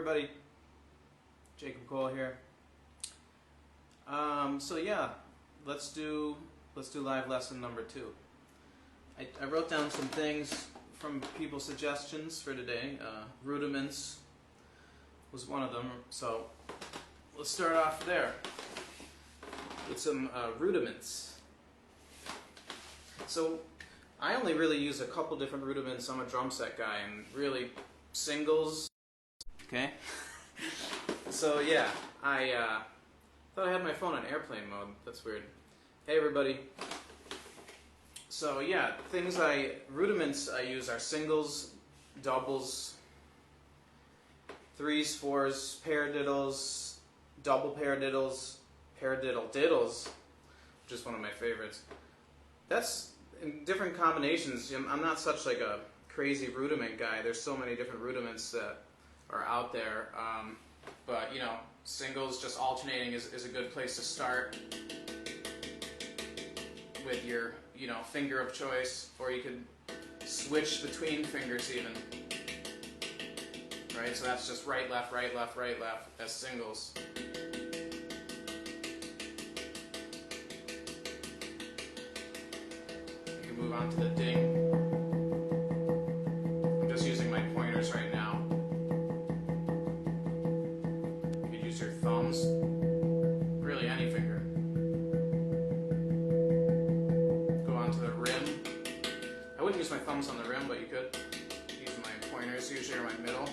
everybody, Jacob Cole here. So yeah, let's do live lesson number 2. I wrote down some things from people's suggestions for today. Rudiments was one of them, so let's start off there with some rudiments. So I only really use a couple different rudiments. I'm a drum set guy, and really singles. Okay. So yeah, I thought I had my phone on airplane mode. That's weird. Hey everybody. So yeah, rudiments I use are singles, doubles, threes, fours, paradiddles, double paradiddles, paradiddle diddles, which is one of my favorites. That's in different combinations. I'm not such like a crazy rudiment guy. There's so many different rudiments that are out there. But you know, singles just alternating is a good place to start with your finger of choice, or you could switch between fingers even. Right, so that's just right, left, right, left, right, left as singles. You can move on to the ding. I'm just using my pointers right now. You could use your thumbs, really any finger. Go on to the rim. I wouldn't use my thumbs on the rim, but you could. Use my pointers usually, or my middle.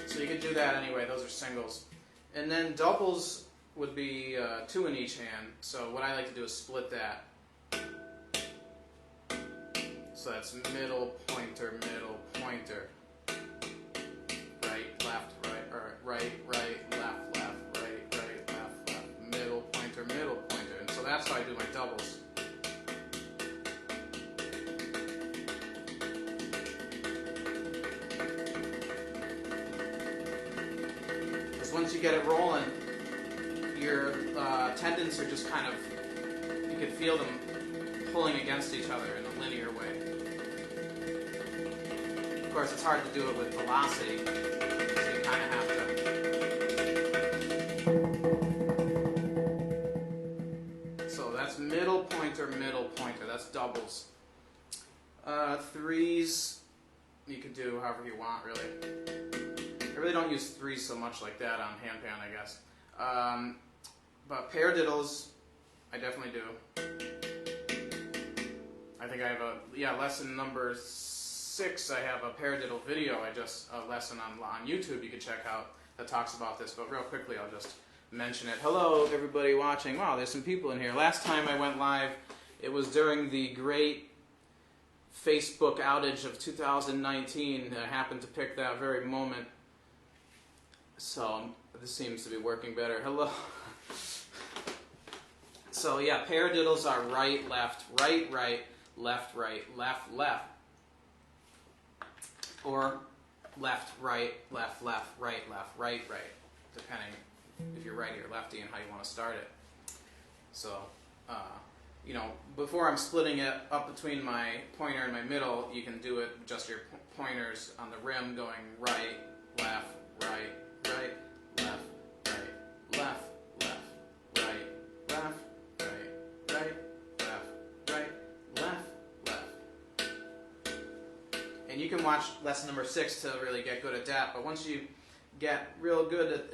So you could do that anyway. Those are singles. And then doubles would be 2 in each hand. So what I like to do is split that. So that's middle, pointer, right, left, right, or right, left, right, left, middle, pointer. And so that's how I do my doubles. Once you get it rolling, your tendons are just kind of, you can feel them pulling against each other in a linear way. Of course, it's hard to do it with velocity, so you kind of have to. So that's middle, pointer, that's doubles. Threes, you could do however you want, really. I really don't use threes so much like that on handpan, I guess. But paradiddles, I definitely do. I think I have lesson number 6, I have a paradiddle video, a lesson on YouTube you can check out that talks about this, but real quickly I'll just mention it. Hello everybody watching. Wow, there's some people in here. Last time I went live, it was during the great Facebook outage of 2019. I happened to pick that very moment. So this seems to be working better. Hello. So yeah, paradiddles are right, left, left, left. Or left, right, right, depending if you're righty or lefty and how you want to start it. So, before I'm splitting it up between my pointer and my middle, you can do it with just your pointers on the rim going right, left, and you can watch lesson number 6 to really get good at that. But once you get real good at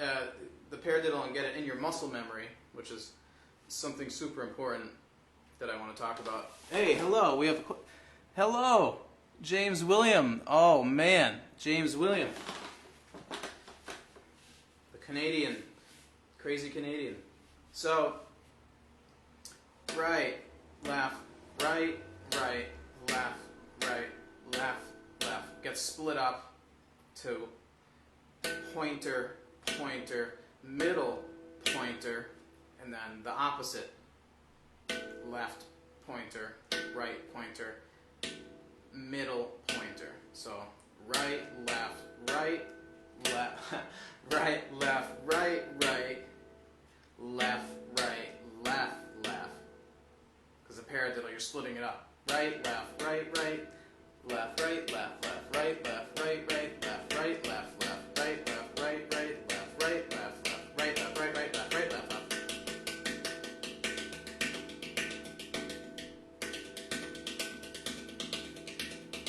the paradiddle and get it in your muscle memory, which is something super important that I want to talk about. Hey, hello. We have hello, James William. Oh man, James William, the Canadian, crazy Canadian. So right, left, left. Gets split up to pointer, middle, pointer, and then the opposite. Left pointer, right pointer, middle pointer. So right, left, right, left, left. Because a paradiddle, you're splitting it up. Right, left, left, right, left, left, right, left, right, right, left, right, left, left, right, left, right, right, left, right, left, left, right, left, right, right, left, right, left, left.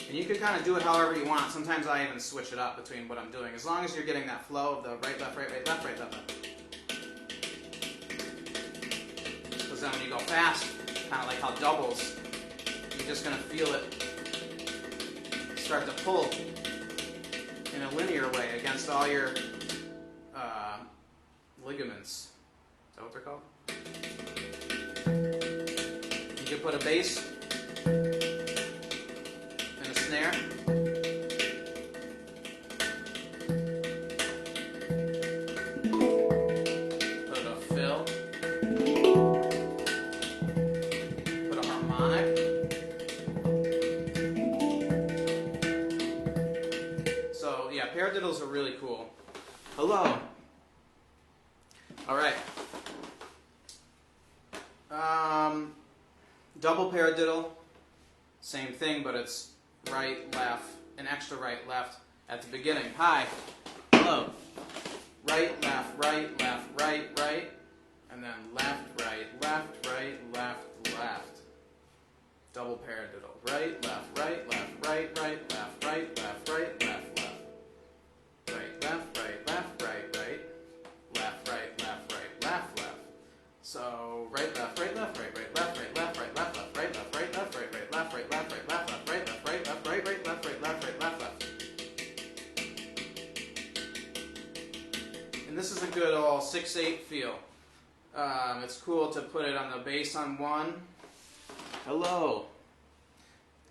And you can kind of do it however you want. Sometimes I even switch it up between what I'm doing, as long as you're getting that flow of the right, left, right, right, left, right, left, left. Because then when you go fast, kind of like how doubles, you're just going to feel it start to pull in a linear way against all your ligaments. Is that what they're called? You can put a bass and a snare. Put a fill. Put a harmonic. So yeah, paradiddles are really cool. Hello. All right. Double paradiddle, same thing, but it's right, left, an extra right, left at the beginning. Hi. Hello. Right, left, right, left, right, right, and then left, right, left, right, left, left. Double paradiddle. Right, left, right, left, right, right, left, right, left, right, left, left. Right, left, right, left, right, right. Left, right, left, right, left, left. So right, left, right, left, right, right, left, right, left, right, left, left, right, left, right, left, right, right, left, right, left, right, left, left, right, left, right, left, right, right, left, right, left, right, left, left. And this is a good old 6/8 feel. It's cool to put it on the bass on 1. Hello.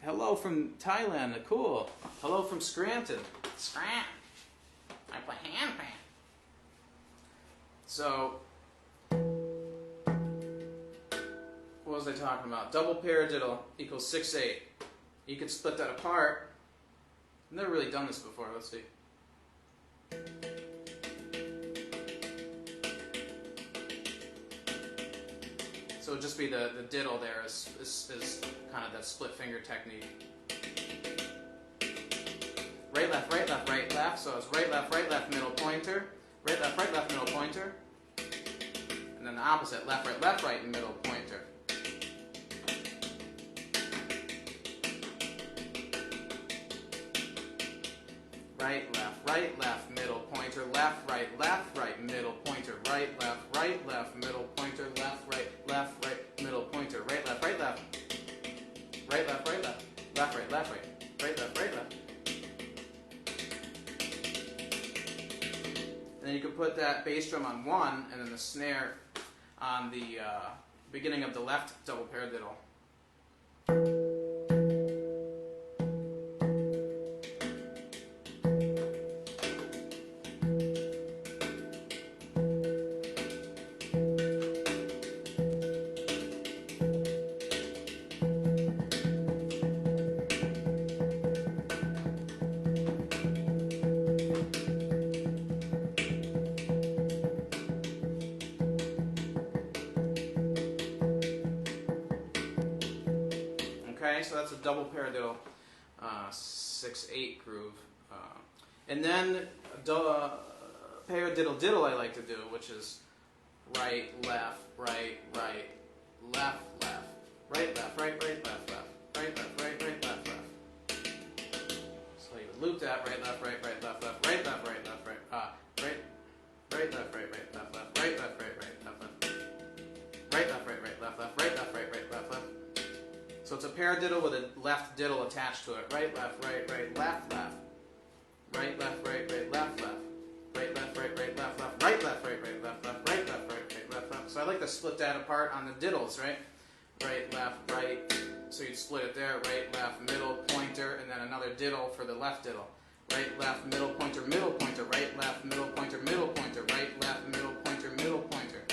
Hello from Thailand. Cool. Hello from Scranton. Scranton. I play handpan. So, what was I talking about? Double paradiddle equals 6/8. You could split that apart. I've never really done this before. Let's see. So it would just be the diddle there is kind of that split finger technique. Right, left, right, left, right, left. So it's right, left, middle pointer. Right, left, middle pointer. And then the opposite, left, right, middle pointer. Right, left, middle pointer. Left, right, middle pointer. Right, left, middle pointer. Left, right, middle pointer. Right, left. Right, left. Left, right. Right, left. And then you can put that bass drum on 1, and then the snare on the beginning of the left double paradiddle. Okay, so that's a double paradiddle 6/8 groove. And then paradiddle diddle I like to do, which is right, left, right, left, left. Right, left, right, left, left. Right, left, right, left, left. So you would loop that right, left, right, left, left. Right, left, right, left, right. Right, left, right, left, left. Right, left, right, left, left. Right, left, right, left, left. Right, left, right, left, left. So it's a paradiddle with a left diddle attached to it. Right, left, left. Right, left, right, left, left. Right, left, right, left, left. Right, left, right, left, left. Right, left, right, left, left. So I like to split that apart on the diddles, right? Right, left, right. So you'd split it there. Right, left, middle, pointer, and then another diddle for the left diddle. Right, left, middle, pointer, middle, pointer. Right, left, middle, pointer, middle, pointer. Right, left, middle, pointer, middle, pointer.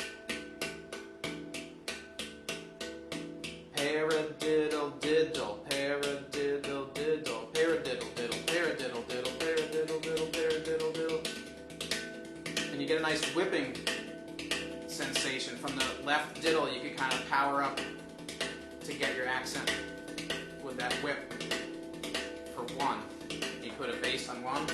Paradiddle, diddle, paradiddle, diddle, paradiddle, diddle, paradiddle, diddle, paradiddle, diddle, paradiddle, diddle. And you get a nice whipping sensation from the left diddle. You can kind of power up to get your accent with that whip based on one.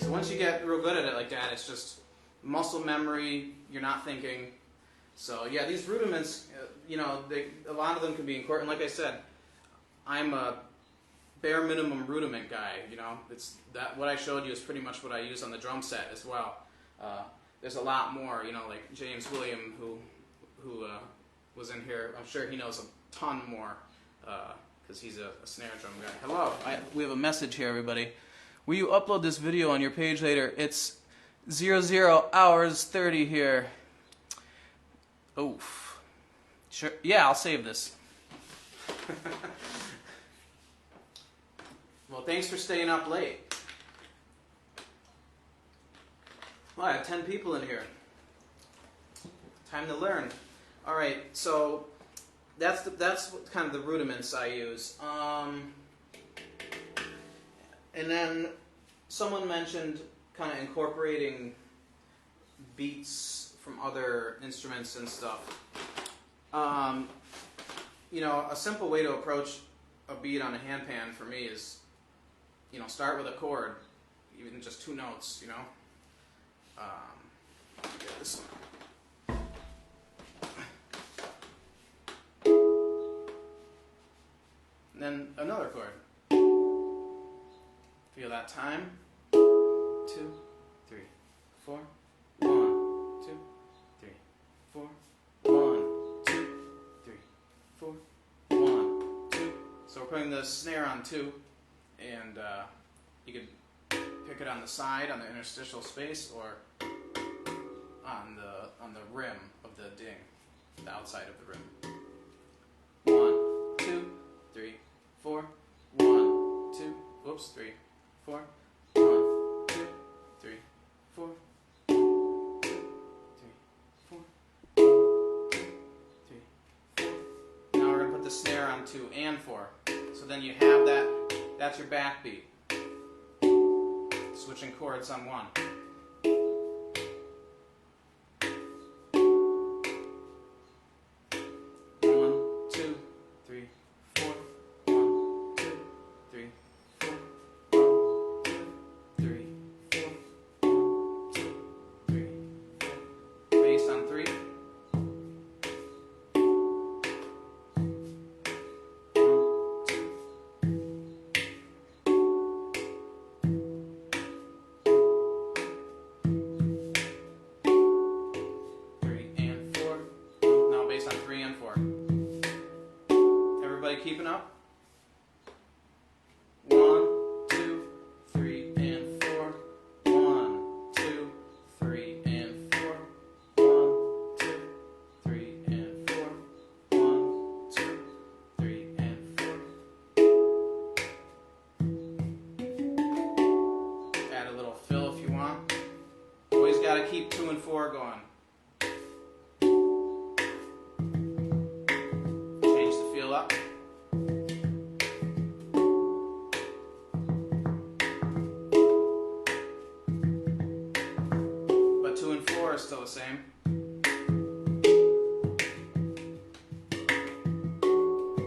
So once you get real good at it like that, it's just muscle memory, you're not thinking. So yeah, these rudiments, you know, a lot of them can be important. Like I said, I'm a bare minimum rudiment guy, you know. It's that what I showed you is pretty much what I use on the drum set as well. There's a lot more, you know, like James William, who was in here. I'm sure he knows a ton more because he's a snare drum guy. Hello, we have a message here, everybody. Will you upload this video on your page later? It's 00 hours 30 here. Oof. Sure. Yeah, I'll save this. Well, thanks for staying up late. Well, I have 10 people in here. Time to learn. All right, so that's kind of the rudiments I use. And then someone mentioned kind of incorporating beats from other instruments and stuff. You know, a simple way to approach a beat on a handpan for me is, you know, start with a chord, even just 2 notes, you know. Get this one. And then another chord. Feel that time. 2, 3, 4. 1, 2, 3, 4. 1, 2, 3, 4. 1, 2. So we're putting the snare on 2, and you can pick it on the side, on the interstitial space, or on the rim of the ding, the outside of the rim. 1, 2, 3, 4. 1, 2. Whoops. 3, 4. 1, 2, 3, 4. 1, 2, 3, 4. 1, 2, 3, 4. Now we're going to put the snare on 2 and 4. So then you have that. That's your backbeat. Switching chords on 1. 1, 2, 3, 4. 1, 2, 3, 4. 1, 2, 3, 4. 1, 2, 3, 4. Based on 3. 3 and 4. Everybody keeping up? 1, 2, 3 and 4. 1, 2, 3 and 4. 1, 2, 3 and 4. 1, 2, 3 and 4. Add a little fill if you want. Always got to keep 2 and 4 going. Up. But 2 and 4 are still the same.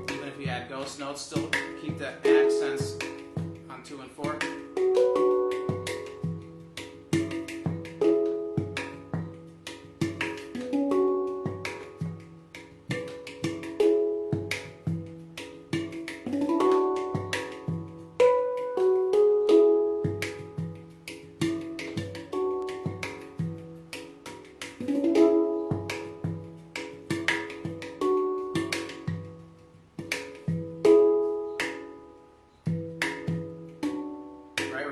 Even if you add ghost notes, still keep the accents on 2 and 4.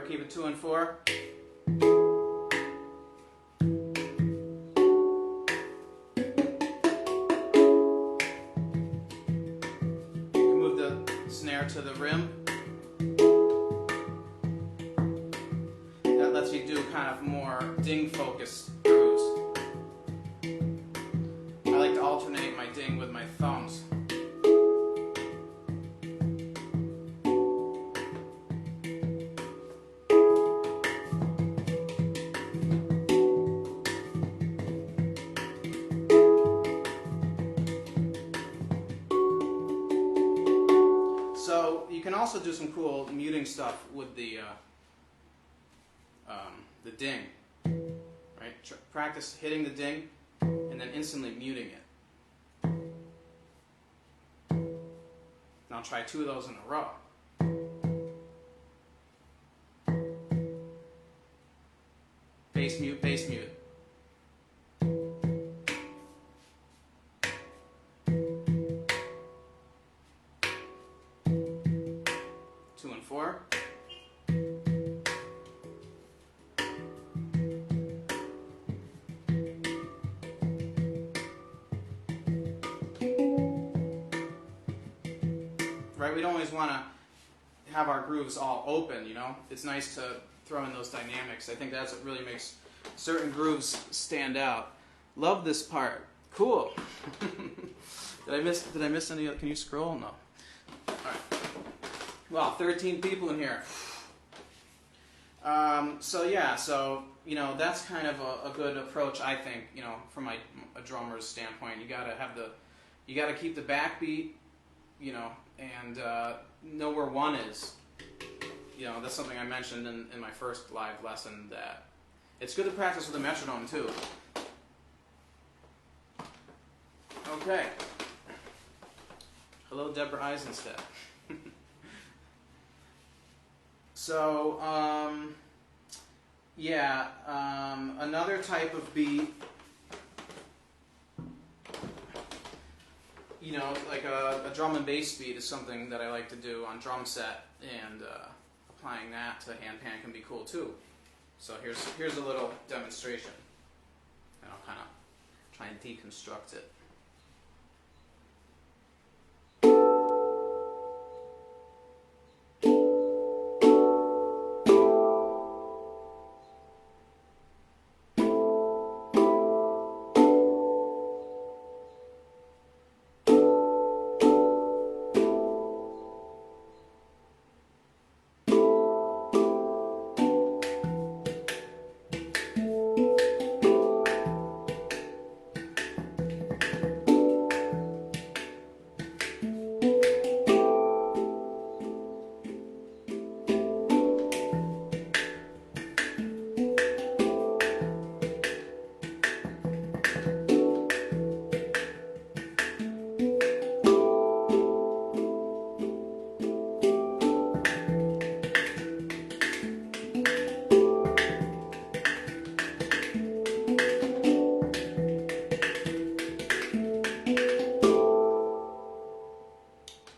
Keep it 2 and 4. You can move the snare to the rim. That lets you do kind of more ding focused grooves. I like to alternate my ding with my thumbs. you can also do some cool muting stuff with the ding, right? Practice hitting the ding and then instantly muting it. Now try 2 of those in a row. Bass mute, bass mute. 2 and 4. Right, we don't always want to have our grooves all open, you know? It's nice to throw in those dynamics. I think that's what really makes certain grooves stand out. Love this part. Cool. Did I miss any? Can you scroll? No. All right. Wow, 13 people in here. So yeah, so you know that's kind of a good approach, I think. You know, from a drummer's standpoint, you gotta keep the backbeat, you know, and know where 1 is. You know, that's something I mentioned in my first live lesson, that it's good to practice with a metronome too. Okay. Hello, Deborah Eisenstadt. So, yeah, another type of beat, you know, like a drum and bass beat is something that I like to do on drum set, and applying that to handpan can be cool too. So here's a little demonstration, and I'll kind of try and deconstruct it.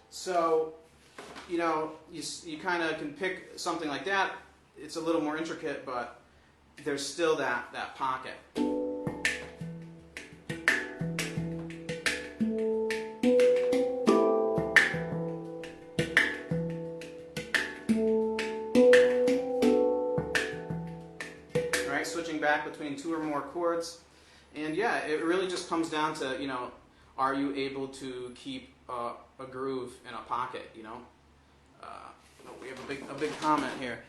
So, you know, you kind of can pick something like that. It's a little more intricate, but there's still that pocket. Right, switching back between 2 or more chords. And yeah, it really just comes down to, you know, are you able to keep a groove in a pocket, you know? We have a big comment here.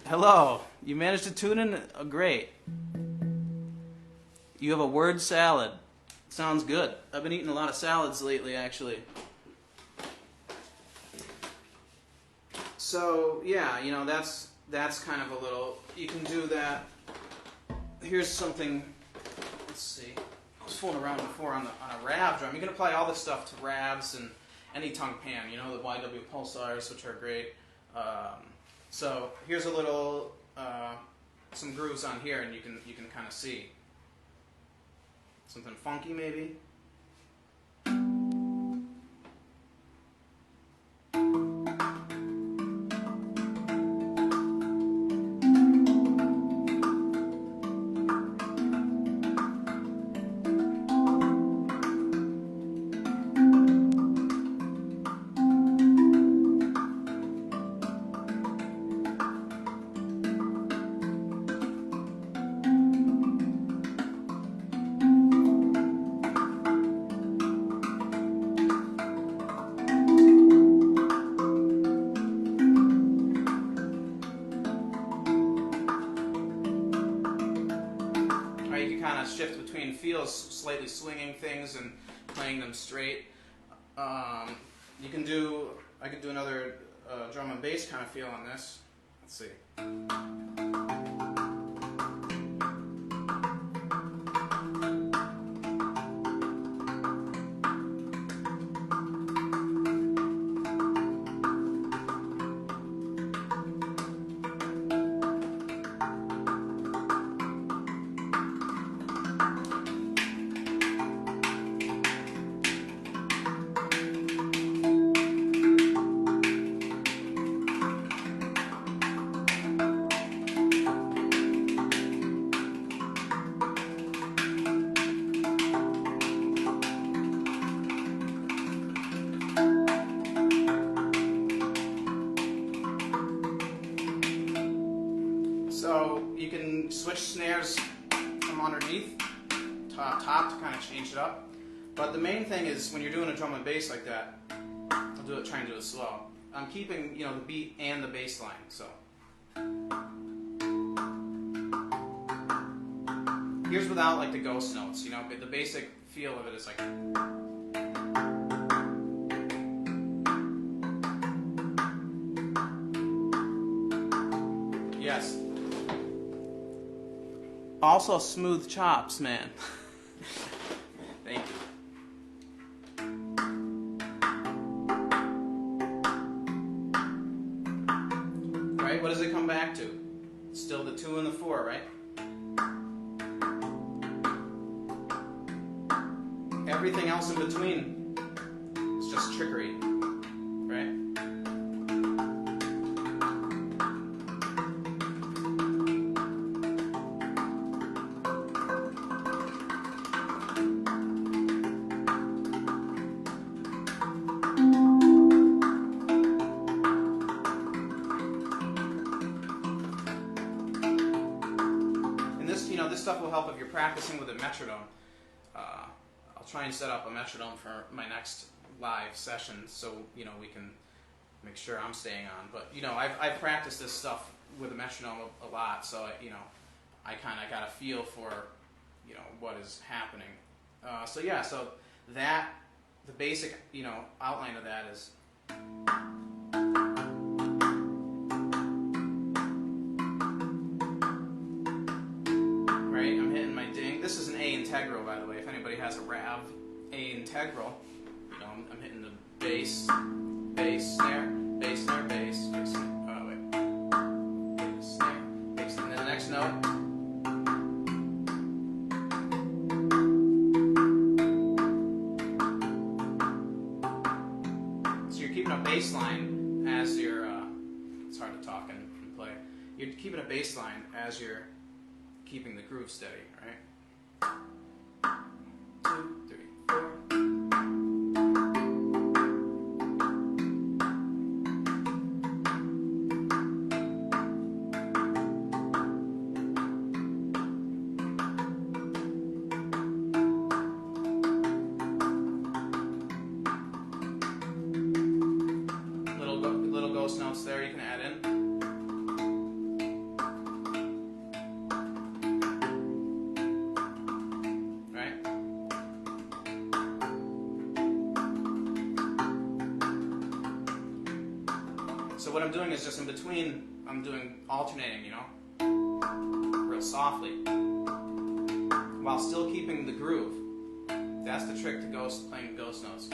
Hello, you managed to tune in? Great. You have a word salad. Sounds good. I've been eating a lot of salads lately, actually. So yeah, you know, that's kind of a little, you can do that. Here's something, let's see. I was fooling around before on a Rav drum. You can apply all this stuff to Ravs and any tongue pan, you know, the YW pulsars, which are great. So here's a little, some grooves on here, and you can kind of see something funky maybe. Shift between feels, slightly swinging things and playing them straight. You can do, I could do another drum and bass kind of feel on this. Let's see. So you can switch snares from underneath to top to kind of change it up. But the main thing is when you're doing a drum and bass like that, I'll do it, try and do it slow. I'm keeping, you know, the beat and the bass line. So here's without like the ghost notes. You know, the basic feel of it is like. Yes. Also smooth chops, man. Thank you. Right, what does it come back to? It's still the 2 and the 4, right? Everything else in between is just trickery, right? This stuff will help if you're practicing with a metronome. I'll try and set up a metronome for my next live session, so you know we can make sure I'm staying on. But you know, I've practiced this stuff with a metronome a lot, so you know, I kind of got a feel for you know what is happening. So yeah, so that the basic you know outline of that is. I'm hitting my ding. This is an A integral, by the way. If anybody has a RAV A integral, you know, I'm hitting the bass, bass, snare, bass, snare, bass, bass, snare. Oh, wait. Bass, snare, bass, and then the next note. So you're keeping a bass line as you're, it's hard to talk and play. You're keeping a bass line as you're keeping the groove steady, right? 2, 3, 4. Little ghost notes there you can add in. So what I'm doing is just in between, I'm doing alternating, you know, real softly, while still keeping the groove. That's the trick to playing ghost notes.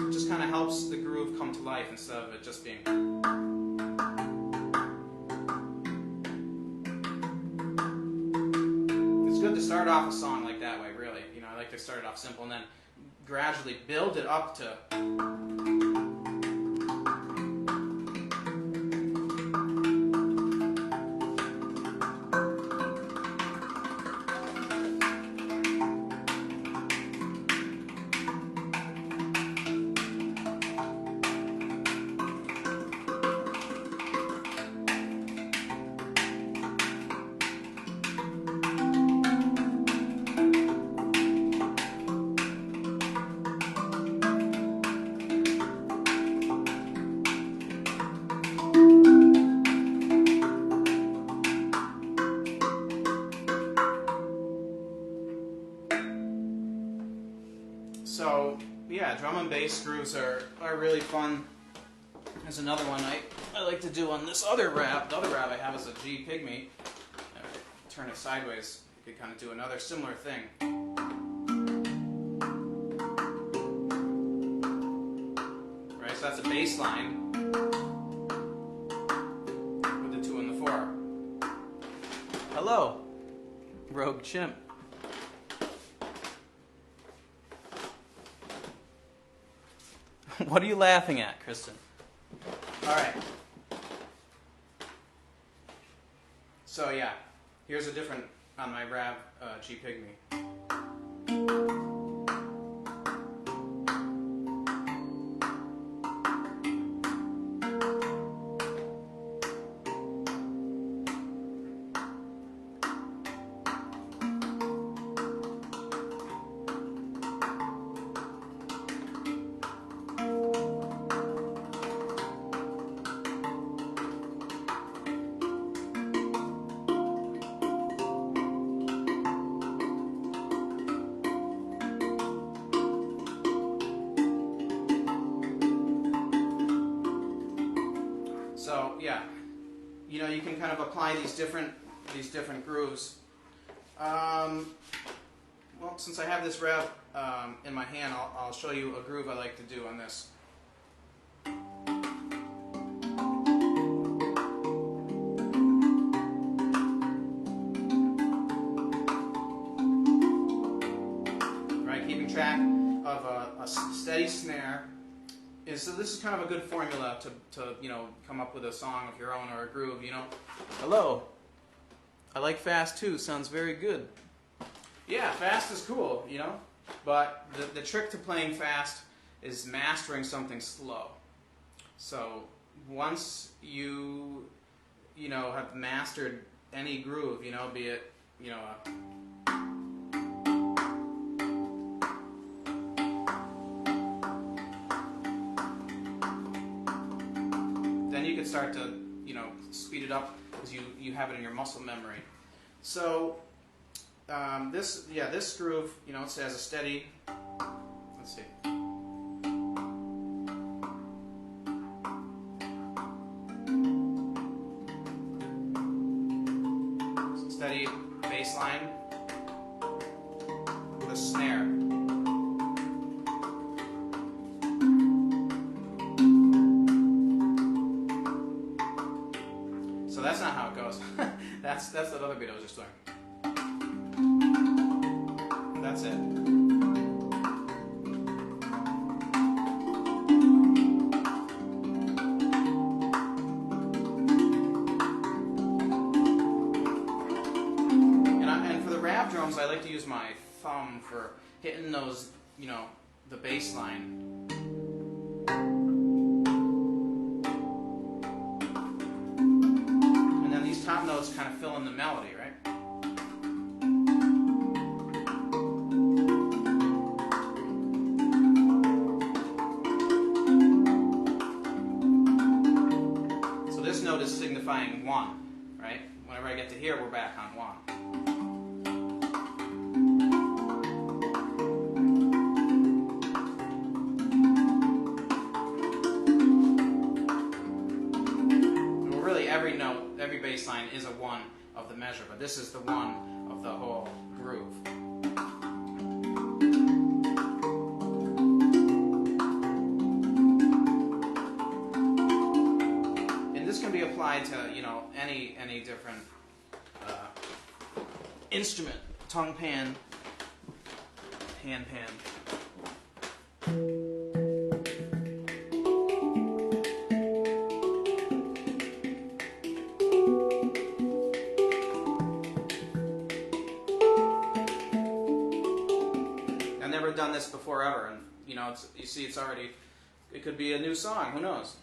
It just kind of helps the groove come to life instead of it just being. It's good to start off a song like that way, really. You know, I like to start it off simple and then gradually build it up to So yeah, drum and bass grooves are really fun. There's another one I like to do on this other rap. The other rap I have is a G pygmy. Turn it sideways, you could kind of do another similar thing. Right, so that's a bass line with the 2 and the 4. Hello, Rogue Chimp. What are you laughing at, Kristen? All right. So yeah, here's a different on my Rav G pygmy. So yeah, you know, you can kind of apply these different grooves. Well, since I have this Rav in my hand, I'll show you a groove I like to do on this. Right, keeping track of a steady snare. So this is kind of a good formula to you know, come up with a song of your own or a groove, you know. Hello, I like fast too, sounds very good. Yeah, fast is cool, you know, but the trick to playing fast is mastering something slow. So once you know, have mastered any groove, you know, be it, you know, then you can start to, you know, speed it up because you have it in your muscle memory. So this groove, you know, it has a steady. Let's see. Steady bass line with a snare. So that's not how it goes. that's that other beat I was just doing. That's it. And for the Rav drums, I like to use my thumb for hitting those, you know, the bass line. Top notes kind of fill in the melody, right? So this note is signifying 1, right? Whenever I get to here, we're back on 1. Every bass line is a 1 of the measure, but this is the 1 of the whole groove. And this can be applied to, you know, any different instrument, tongue pan, handpan. Done this before ever, and you know, you see it's already, it could be a new song, who knows.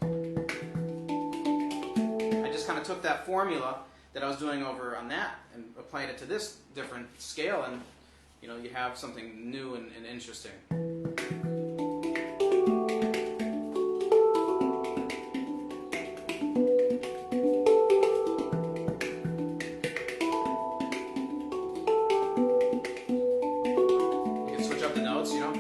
I just kind of took that formula that I was doing over on that and applied it to this different scale, and you know, you have something new and interesting. You know?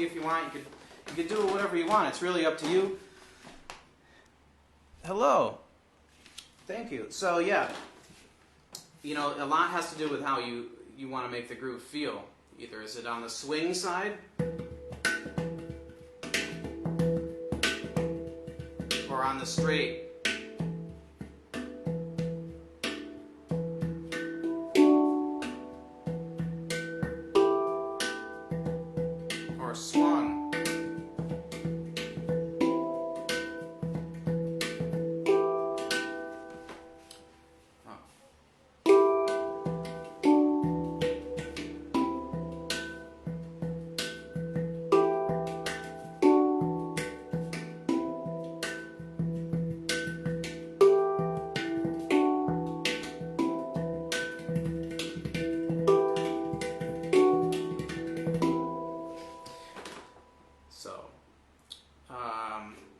key if you want. You could do whatever you want. It's really up to you. Hello. Thank you. So yeah, you know, a lot has to do with how you want to make the groove feel. Either is it on the swing side, or on the straight. Or swung.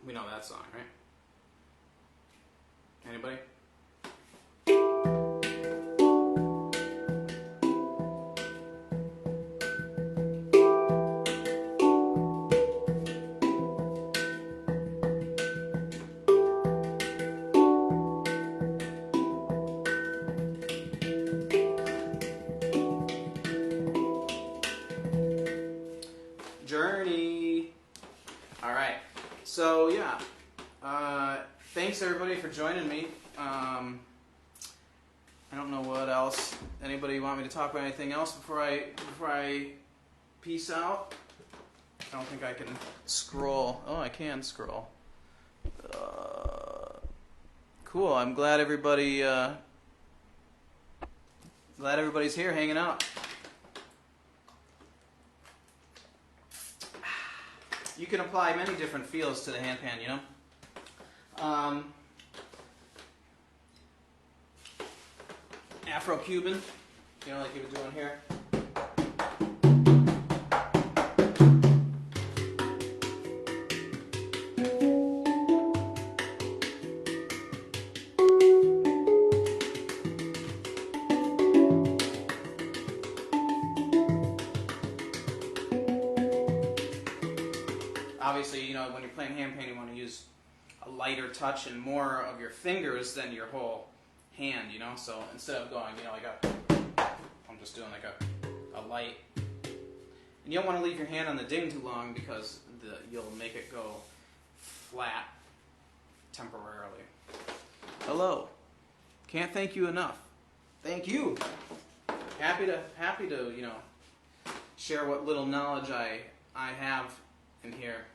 We know that song, right? Anybody? Journey. All right. So yeah, thanks everybody for joining me. I don't know what else. Anybody want me to talk about anything else before I peace out? I don't think I can scroll. Oh, I can scroll. Cool. I'm glad everybody's here hanging out. You can apply many different feels to the handpan, you know. Afro-Cuban, you know, like you were doing here. Obviously, you know, when you're playing handpan, you want to use a lighter touch and more of your fingers than your whole hand, you know. So instead of going, you know, I'm just doing like a light. And you don't want to leave your hand on the ding too long because you'll make it go flat temporarily. Hello. Can't thank you enough. Thank you. Happy to you know, share what little knowledge I have in here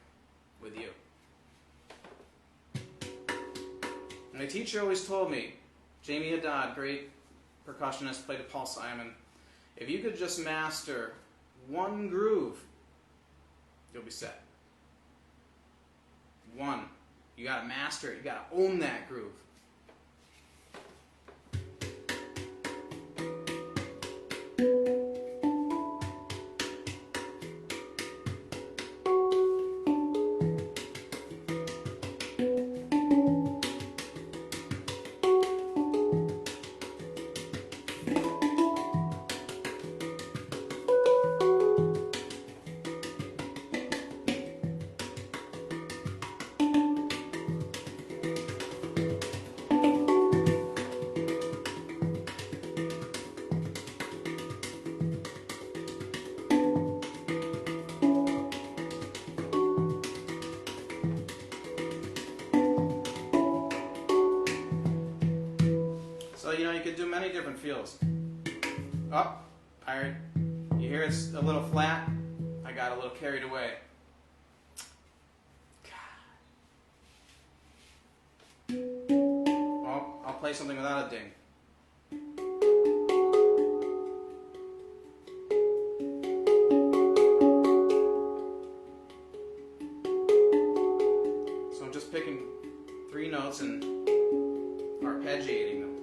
with you. My teacher always told me, Jamie Haddad, great percussionist, played with Paul Simon, if you could just master one groove, you'll be set. One. You gotta master it. You gotta own that groove. So, you know, you could do many different feels. Oh, you hear it's a little flat? I got a little carried away. Well, I'll play something without a ding. So I'm just picking 3 notes and arpeggiating them.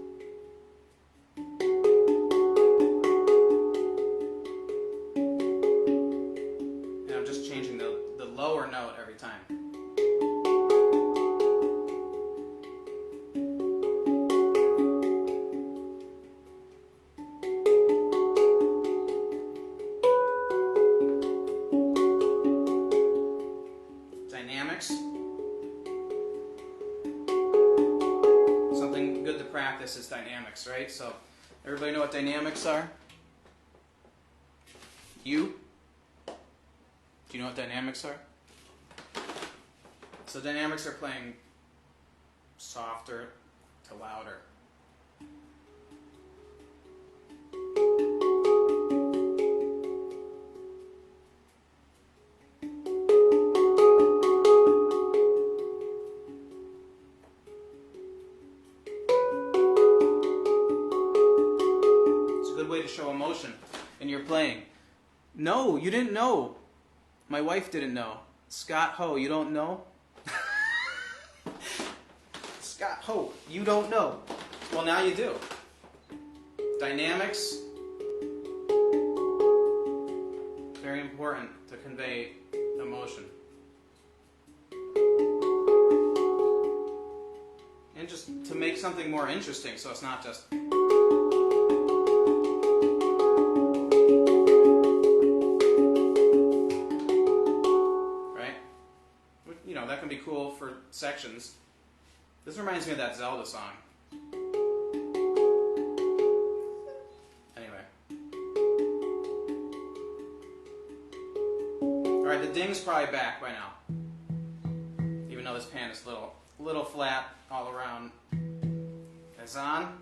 Lower note every time. So everybody know what dynamics are? You? Do you know what dynamics are? So dynamics are playing softer to louder. It's a good way to show emotion in your playing. No, you didn't know. My wife didn't know. Scott Ho, you don't know? Scott Ho, you don't know. Well, now you do. Dynamics, very important to convey emotion. And just to make something more interesting, so it's not just... You know, that can be cool for sections. This reminds me of that Zelda song. Anyway. Alright, the ding's probably back by now. Even though this pan is little flat all around. It's on.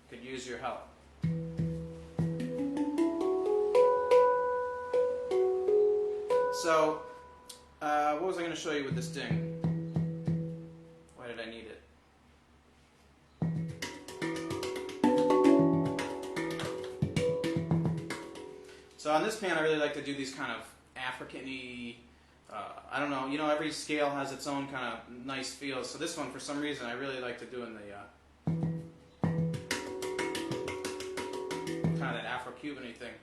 Could use your help. So, what was I going to show you with this ding? Why did I need it? So on this pan I really like to do these kind of African-y, I don't know, you know, every scale has its own kind of nice feel. So this one, for some reason, I really like to do in the kind of that Afro-Cuban-y thing.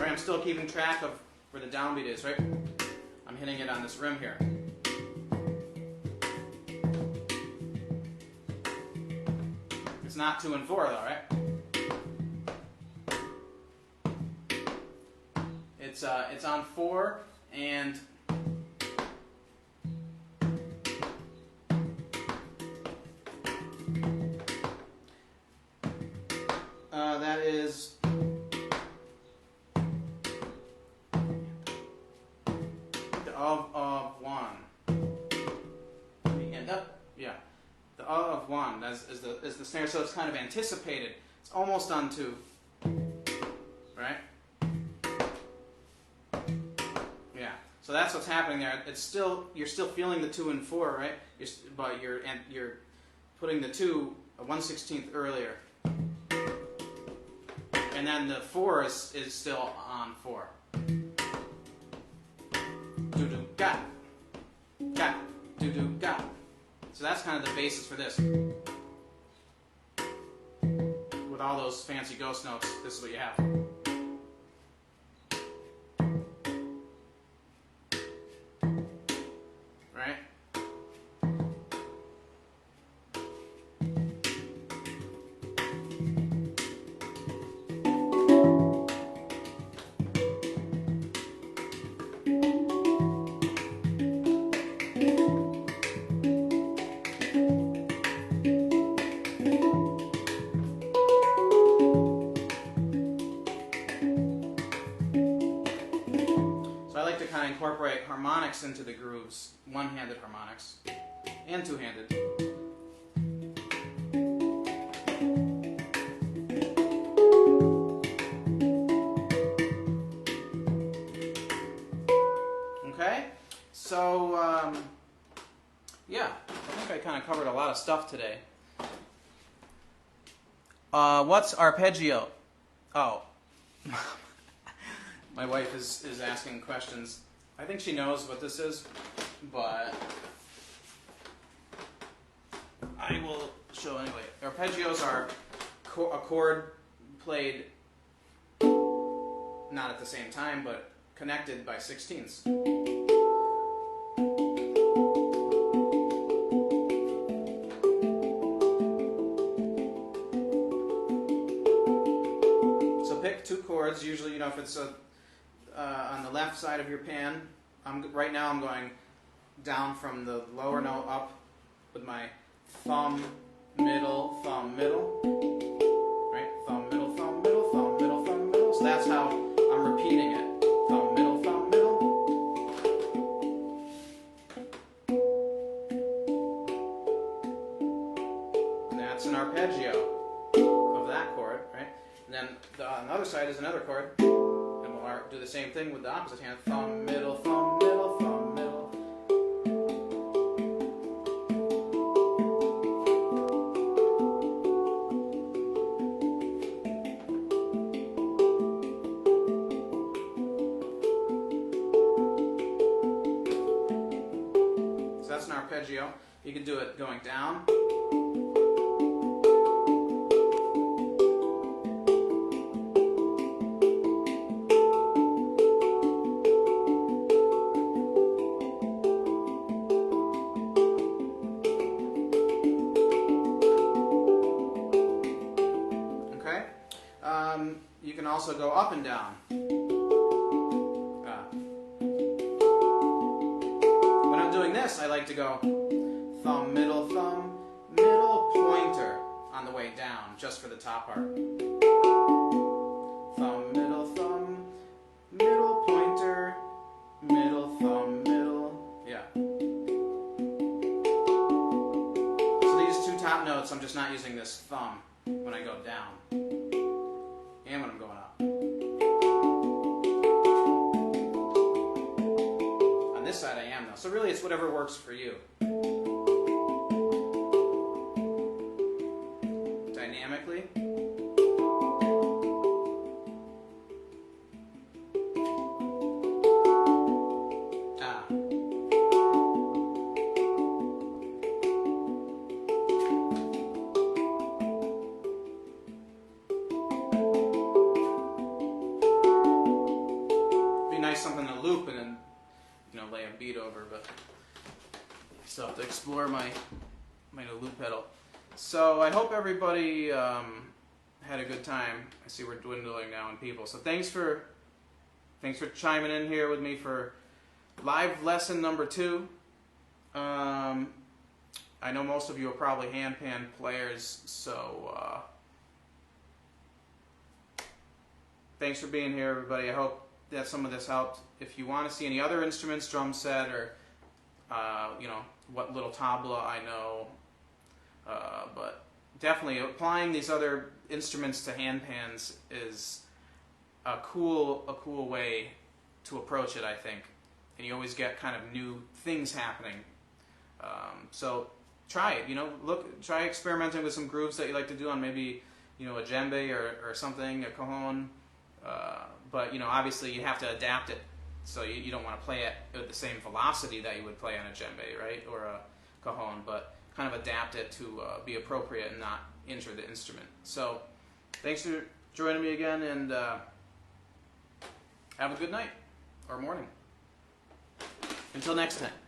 I'm still keeping track of where the downbeat is, right? I'm hitting it on this rim here. It's not 2 and 4 though, right? It's on 4 and that is of 1. And up, yeah. The of 1 is the snare, so it's kind of anticipated. It's almost on 2, right? Yeah. So that's what's happening there. It's still, you're still feeling the 2 and 4, right? But you're putting the 2 a 1/16 earlier, and then the 4 is still on 4. Do-do, ga, ga, do-do, ga. So that's kind of the basis for this. With all those fancy ghost notes, this is what you have. Right? Incorporate harmonics into the grooves, one-handed harmonics and two-handed. Okay, so yeah, I think I kind of covered a lot of stuff today. What's arpeggio? Oh, my wife is asking questions. I think she knows what this is, but I will show anyway. Arpeggios are a chord played not at the same time, but connected by 16ths. pick 2 chords. Usually, if it's on the left side of your pan. Right now I'm going down from the lower note up with my thumb, middle, thumb, middle. Right? Thumb, middle, thumb, middle, thumb, middle, thumb, middle. So that's how I'm repeating it. Thumb, middle, thumb, middle. And that's an arpeggio of that chord, right? And then on the other side is another chord. And we'll do the same thing with the opposite hand. Thumb, middle, thumb, middle, thumb, middle. So that's an arpeggio. You can do it going down. You can also go up and down. When I'm doing this, I like to go thumb, middle, pointer on the way down, just for the top part. Thumb, middle, pointer, middle, thumb, middle. Yeah. So these 2 top notes, I'm just not using this thumb when I go down. And when I'm going up. On this side I am though. So really it's whatever works for you. Dynamically. Something to loop and then lay a beat over, but still have to explore my new loop pedal. So I hope everybody had a good time. I see we're dwindling now in people, so thanks for chiming in here with me for live lesson number 2. I know most of you are probably handpan players, so thanks for being here, everybody. I hope that some of this helped. If you want to see any other instruments, drum set, or what little tabla I know, but definitely applying these other instruments to handpans is a cool way to approach it, I think, and you always get kind of new things happening. So try it. Try experimenting with some grooves that you like to do on maybe a djembe or something, a cajon. But obviously you have to adapt it, so you don't want to play it at the same velocity that you would play on a djembe, right, or a cajon, but kind of adapt it to be appropriate and not injure the instrument. So thanks for joining me again, and have a good night or morning. Until next time.